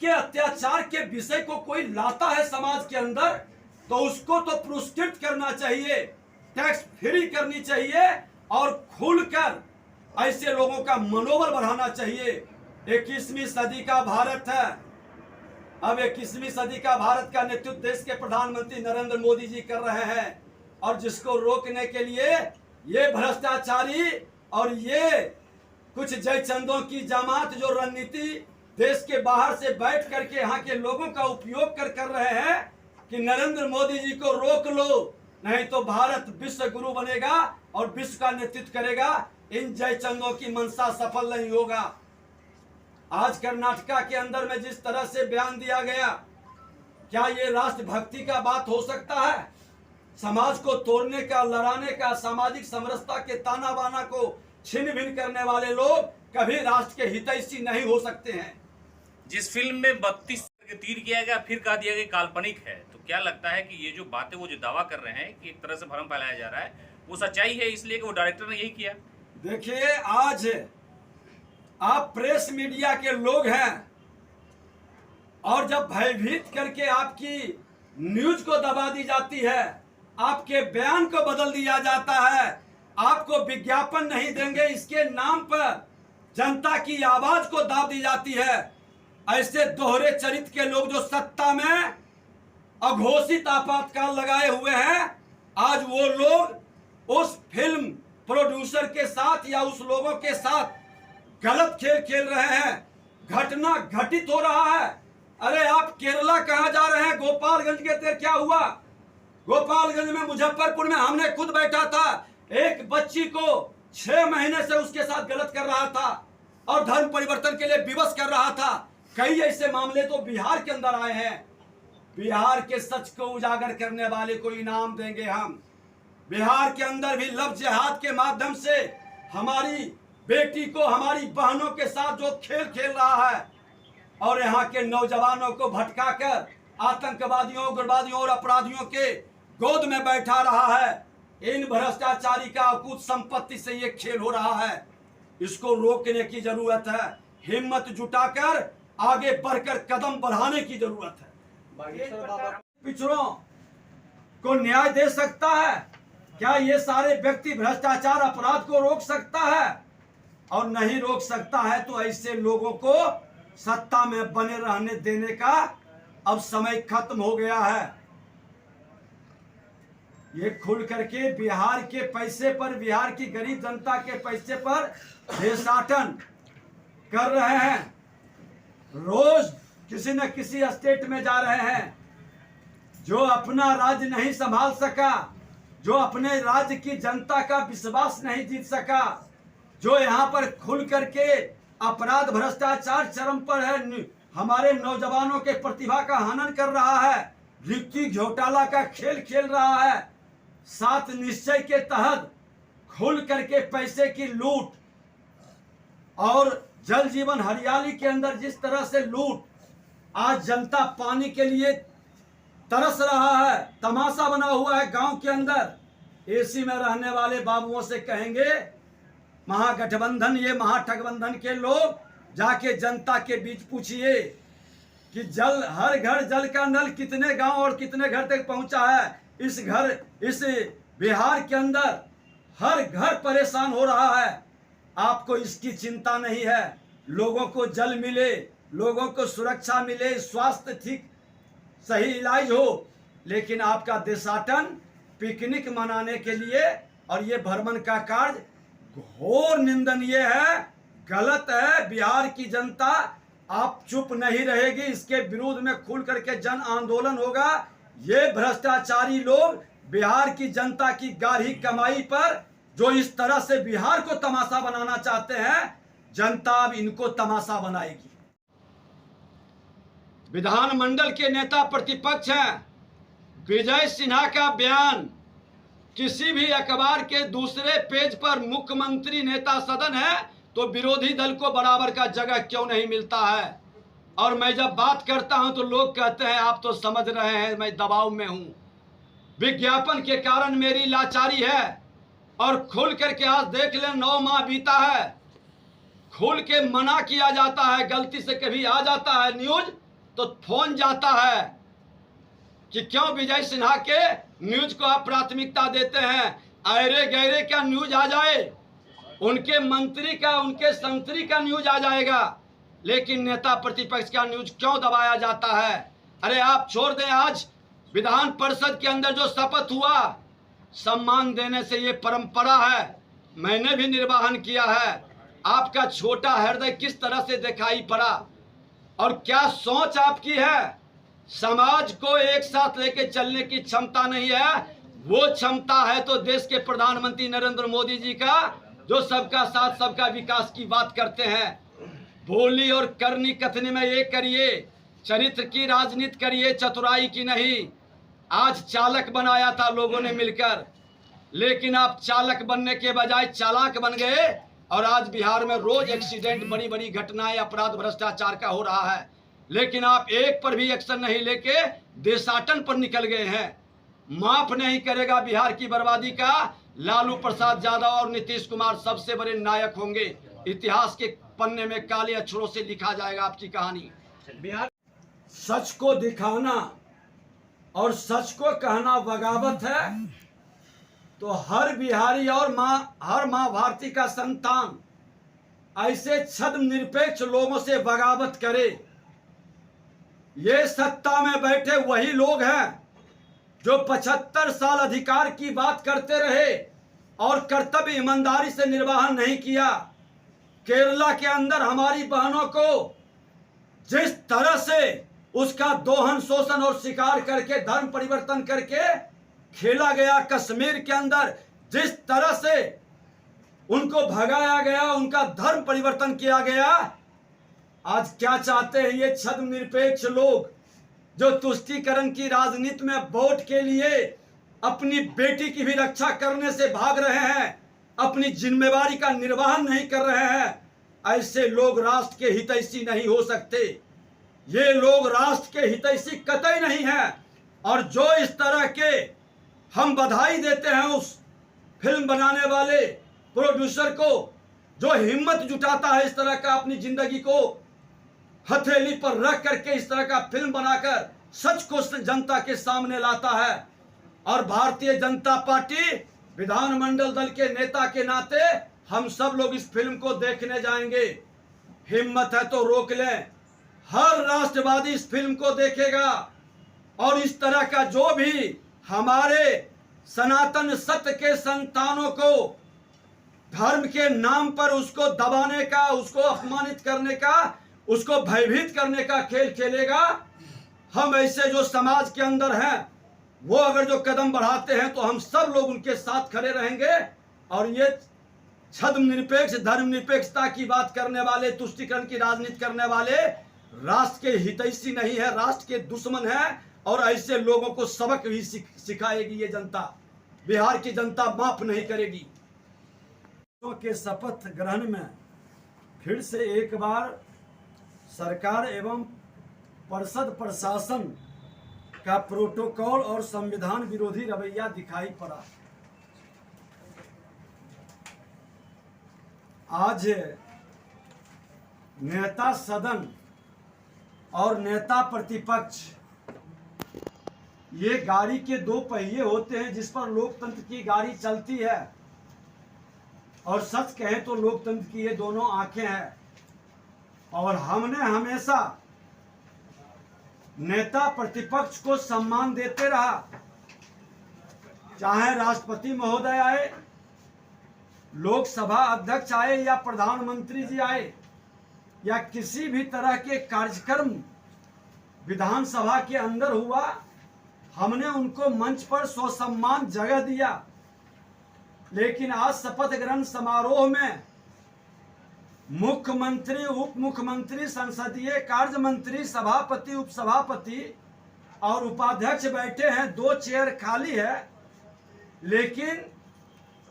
के अत्याचार के विषय को कोई लाता है समाज के अंदर तो उसको तो पुरस्कृत करना चाहिए, टैक्स फ्री करनी चाहिए और खुलकर ऐसे लोगों का मनोबल बढ़ाना चाहिए। 21वीं सदी का भारत है। अब 21वीं सदी का भारत का नेतृत्व देश के प्रधानमंत्री नरेंद्र मोदी जी कर रहे हैं और जिसको रोकने के लिए ये भ्रष्टाचारी और ये कुछ जयचंदों की जमात जो रणनीति देश के बाहर से बैठ करके यहाँ के लोगों का उपयोग कर रहे हैं कि नरेंद्र मोदी जी को रोक लो, नहीं तो भारत विश्व गुरु बनेगा और विश्व का नेतृत्व करेगा। इन जयचंदों की मंशा सफल नहीं होगा। आज कर्नाटका के अंदर में जिस तरह से बयान दिया गया, क्या ये राष्ट्रभक्ति का बात हो सकता है? समाज को तोड़ने का, लड़ाने का, सामाजिक समरसता के ताना बाना को छिन्न भिन्न करने वाले लोग कभी राष्ट्र के हितैषी नहीं हो सकते हैं। जिस फिल्म में 32 के तीर किया गया, फिर कहा दिया गया काल्पनिक है, तो क्या लगता है कि ये जो बातें वो जो दावा कर रहे हैं कि एक तरह से भ्रम फैलाया जा रहा है, वो सच्चाई है इसलिए कि वो डायरेक्टर ने यही किया? देखिए, आज आप प्रेस मीडिया के लोग हैं और जब भयभीत करके आपकी न्यूज को दबा दी जाती है, आपके बयान को बदल दिया जाता है, आपको विज्ञापन नहीं देंगे इसके नाम पर जनता की आवाज को दाब दी जाती है। ऐसे दोहरे चरित्र के लोग जो सत्ता में अघोषित आपातकाल लगाए हुए हैं, आज वो लोग उस फिल्म प्रोड्यूसर के साथ या उस लोगों के साथ गलत खेल खेल रहे हैं। घटना घटित हो रहा है। अरे आप केरला कहां जा रहे हैं? गोपालगंज के तेरे क्या हुआ? गोपालगंज में, मुजफ्फरपुर में हमने खुद बैठा था। एक बच्ची को 6 महीने से उसके साथ गलत कर रहा था और धर्म परिवर्तन के लिए विवश कर रहा था। कई ऐसे मामले तो बिहार के अंदर आए हैं। बिहार के सच को उजागर करने वाले को इनाम देंगे हम। बिहार के अंदर भी लव जिहाद के माध्यम से हमारी बेटी को, हमारी बहनों के साथ जो खेल खेल रहा है और यहाँ के नौजवानों को भटकाकर आतंकवादियों, उग्रवादियों और अपराधियों के गोद में बैठा रहा है। इन भ्रष्टाचारी का अकूत संपत्ति से ये खेल हो रहा है। इसको रोकने की जरूरत है। हिम्मत जुटाकर आगे बढ़कर कदम बढ़ाने की जरूरत है। पिछड़ों को न्याय दे सकता है क्या ये सारे व्यक्ति भ्रष्टाचार अपराध को रोक सकता है? और नहीं रोक सकता है तो ऐसे लोगों को सत्ता में बने रहने देने का अब समय खत्म हो गया है। ये खुल करके बिहार के पैसे पर, बिहार की गरीब जनता के पैसे पर देशाटन कर रहे हैं। रोज किसी न किसी स्टेट में जा रहे हैं। जो अपना राज्य नहीं संभाल सका, जो अपने राज्य की जनता का विश्वास नहीं जीत सका, जो यहाँ पर खुल करके अपराध भ्रष्टाचार चरम पर है, हमारे नौजवानों के प्रतिभा का हनन कर रहा है, रिक्ति घोटाला का खेल खेल रहा है, 7 निश्चय के तहत खुल करके पैसे की लूट और जल जीवन हरियाली के अंदर जिस तरह से लूट, आज जनता पानी के लिए तरस रहा है। तमाशा बना हुआ है गांव के अंदर। एसी में रहने वाले बाबुओं से कहेंगे महागठबंधन, ये महाठगबंधन के लोग, जाके जनता के बीच पूछिए कि जल, हर घर जल का नल कितने गांव और कितने घर तक पहुंचा है। इस बिहार के अंदर हर घर परेशान हो रहा है। आपको इसकी चिंता नहीं है। लोगों को जल मिले, लोगों को सुरक्षा मिले, स्वास्थ्य ठीक सही इलाज हो, लेकिन आपका देशाटन पिकनिक मनाने के लिए और ये भ्रमण का कार्य घोर निंदनीय है, गलत है। बिहार की जनता आप चुप नहीं रहेगी। इसके विरोध में खुल करके जन आंदोलन होगा। ये भ्रष्टाचारी लोग बिहार की जनता की गाढ़ी कमाई पर जो इस तरह से बिहार को तमाशा बनाना चाहते हैं, जनता अब इनको तमाशा बनाएगी। विधानमंडल के नेता प्रतिपक्ष हैं। विजय सिन्हा का बयान किसी भी अखबार के दूसरे पेज पर मुख्यमंत्री नेता सदन है तो विरोधी दल को बराबर का जगह क्यों नहीं मिलता है? और मैं जब बात करता हूं तो लोग कहते हैं आप तो समझ रहे हैं मैं दबाव में हूं। विज्ञापन के कारण मेरी लाचारी है। और खुल करके आज देख लें, 9 माह बीता है, खुल के मना किया जाता है, गलती से कभी आ जाता है न्यूज तो फोन जाता है कि क्यों विजय सिन्हा के न्यूज को आप प्राथमिकता देते हैं। अरे गहरे का न्यूज आ जाए, उनके मंत्री का, उनके संतरी का न्यूज आ जाएगा, लेकिन नेता प्रतिपक्ष का न्यूज क्यों दबाया जाता है। अरे आप छोड़ दें, आज विधान परिषद के अंदर जो शपथ हुआ, सम्मान देने से ये परंपरा है, मैंने भी निर्वहन किया है। आपका छोटा हृदय किस तरह से दिखाई पड़ा और क्या सोच आपकी है। समाज को एक साथ लेके चलने की क्षमता नहीं है, वो क्षमता है तो देश के प्रधानमंत्री नरेंद्र मोदी जी का, जो सबका साथ सबका विकास की बात करते हैं। बोली और करनी कथनी में ये करिए, चरित्र की राजनीति करिए, चतुराई की नहीं। आज चालक बनाया था लोगों ने मिलकर, लेकिन आप चालक बनने के बजाय चालाक बन गए और आज बिहार में रोज एक्सीडेंट, बड़ी बड़ी घटनाएं, अपराध, भ्रष्टाचार का हो रहा है, लेकिन आप एक पर भी एक्शन नहीं लेके देशाटन पर निकल गए हैं। माफ नहीं करेगा बिहार की बर्बादी का लालू प्रसाद यादव और नीतीश कुमार सबसे बड़े नायक होंगे। इतिहास के पन्ने में काले अक्षरों से लिखा जाएगा आपकी कहानी। बिहार सच को दिखाना और सच को कहना बगावत है, तो हर बिहारी और हर माँ भारती का संतान ऐसे छद्म निरपेक्ष लोगों से बगावत करे। ये सत्ता में बैठे वही लोग हैं जो 75 साल अधिकार की बात करते रहे और कर्तव्य ईमानदारी से निर्वहन नहीं किया। केरला के अंदर हमारी बहनों को जिस तरह से उसका दोहन, शोषण और शिकार करके धर्म परिवर्तन करके खेला गया, कश्मीर के अंदर जिस तरह से उनको भगाया गया, उनका धर्म परिवर्तन किया गया, आज क्या चाहते हैं ये छद्म निरपेक्ष लोग जो तुष्टीकरण की राजनीति में वोट के लिए अपनी बेटी की भी रक्षा करने से भाग रहे हैं, अपनी जिम्मेवारी का निर्वहन नहीं कर रहे हैं। ऐसे लोग राष्ट्र के हितैषी नहीं हो सकते। ये लोग राष्ट्र के हितैषी कतई नहीं है। और जो इस तरह के हम बधाई देते हैं उस फिल्म बनाने वाले प्रोड्यूसर को जो हिम्मत जुटाता है इस तरह का अपनी जिंदगी को हथेली पर रख करके इस तरह का फिल्म बनाकर सच को जनता के सामने लाता है। और भारतीय जनता पार्टी विधानमंडल दल के नेता के नाते हम सब लोग इस फिल्म को देखने जाएंगे। हिम्मत है तो रोक लें। हर राष्ट्रवादी इस फिल्म को देखेगा और इस तरह का जो भी हमारे सनातन सत्य के संतानों को धर्म के नाम पर उसको दबाने का, उसको अपमानित करने का, उसको भयभीत करने का खेल खेलेगा। हम ऐसे जो समाज के अंदर हैं वो अगर जो कदम बढ़ाते हैं तो हम सब लोग उनके साथ खड़े रहेंगे। और ये छद्म निरपेक्ष, धर्म निरपेक्षता की बात करने वाले, तुष्टीकरण की राजनीति करने वाले राष्ट्र के हितैषी नहीं है, राष्ट्र के दुश्मन है। और ऐसे लोगों को सबक भी सिखाएगी ये जनता। बिहार की जनता माफ नहीं करेगी। के शपथ ग्रहण में फिर से एक बार सरकार एवं परिषद प्रशासन का प्रोटोकॉल और संविधान विरोधी रवैया दिखाई पड़ा। आज नेता सदन और नेता प्रतिपक्ष ये गाड़ी के दो पहिए होते हैं जिस पर लोकतंत्र की गाड़ी चलती है। और सच कहें तो लोकतंत्र की ये दोनों आंखें हैं। और हमने हमेशा नेता प्रतिपक्ष को सम्मान देते रहा, चाहे राष्ट्रपति महोदय आए, लोकसभा अध्यक्ष आए या प्रधानमंत्री जी आए या किसी भी तरह के कार्यक्रम विधानसभा के अंदर हुआ, हमने उनको मंच पर ससम्मान जगह दिया। लेकिन आज शपथ ग्रहण समारोह में मुख्यमंत्री, उप मुख्यमंत्री, संसदीय कार्य मंत्री, सभापति, उपसभापति और उपाध्यक्ष बैठे हैं, 2 चेयर खाली है। लेकिन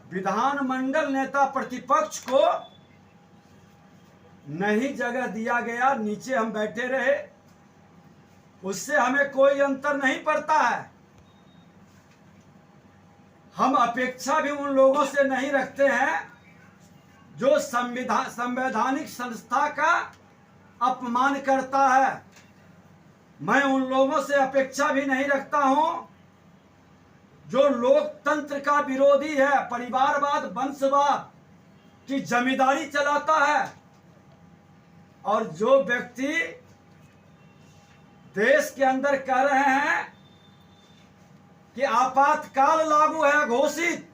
विधानमंडल नेता प्रतिपक्ष को नहीं जगह दिया गया, नीचे हम बैठे रहे। उससे हमें कोई अंतर नहीं पड़ता है। हम अपेक्षा भी उन लोगों से नहीं रखते हैं जो संवैधानिक संस्था का अपमान करता है। मैं उन लोगों से अपेक्षा भी नहीं रखता हूं जो लोकतंत्र का विरोधी है, परिवारवाद, वंशवाद की जमींदारी चलाता है, और जो व्यक्ति देश के अंदर कह रहे हैं कि आपातकाल लागू है घोषित।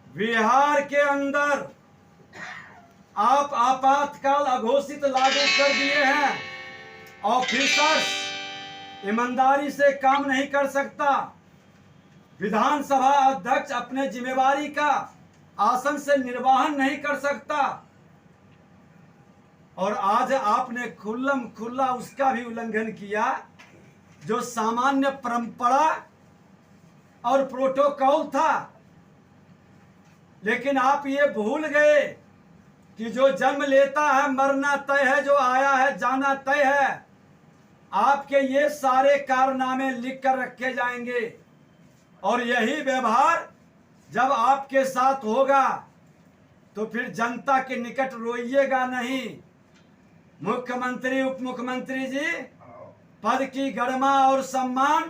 बिहार के अंदर आप आपातकाल अघोषित लागू कर दिए हैं। ऑफिसर्स ईमानदारी से काम नहीं कर सकता। विधानसभा अध्यक्ष अपने जिम्मेवारी का आसन से निर्वहन नहीं कर सकता, और आज आपने खुल्लम खुल्ला उसका भी उल्लंघन किया जो सामान्य परंपरा और प्रोटोकॉल था। लेकिन आप ये भूल गए कि जो जन्म लेता है मरना तय है, जो आया है जाना तय है। आपके ये सारे कारनामे लिख कर रखे जाएंगे, और यही व्यवहार जब आपके साथ होगा तो फिर जनता के निकट रोइएगा नहीं। मुख्यमंत्री, उप मुख्यमंत्री जी, पद की गरिमा और सम्मान